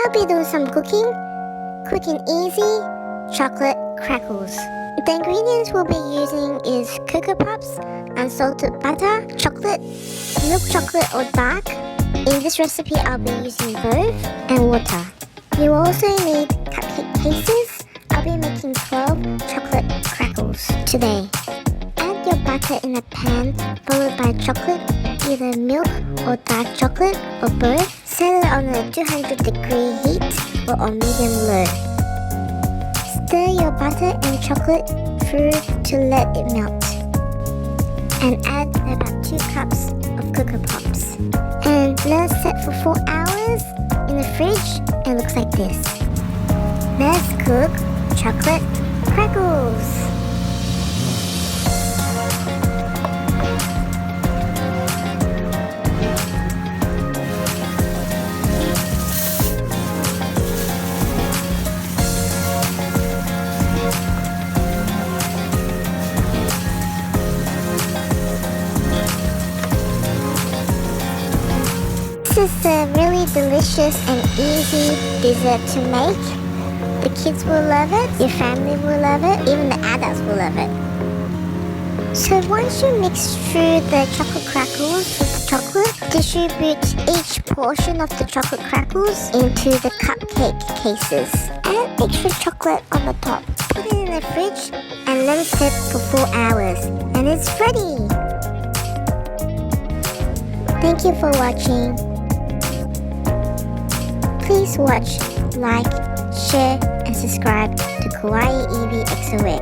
I'll be doing some cooking. Quick and easy chocolate crackles. The ingredients we'll be using is cocopuffs, unsalted butter, chocolate, milk chocolate or dark. In this recipe I'll be using both, and water. You also need cupcake cases. I'll be making 12 chocolate crackles today. Add your butter in a pan, followed by chocolate, either milk or dark chocolate or both. Set it on a 200-degree heat or on medium-low. Stir your butter and chocolate through to let it melt. And add about 2 cups of cocopuffs. And let it set for 4 hours in the fridge, and it looks like this. Let's cook chocolate crackles. This is a really delicious and easy dessert to make. The kids will love it, your family will love it, even the adults will love it. So once you mix through the chocolate crackles with the chocolate, distribute each portion of the chocolate crackles into the cupcake cases. Add extra chocolate on the top. Put it in the fridge and let it sit for 4 hours. And it's ready! Thank you for watching. Please watch, like, share, and subscribe to kawaiieeveexox.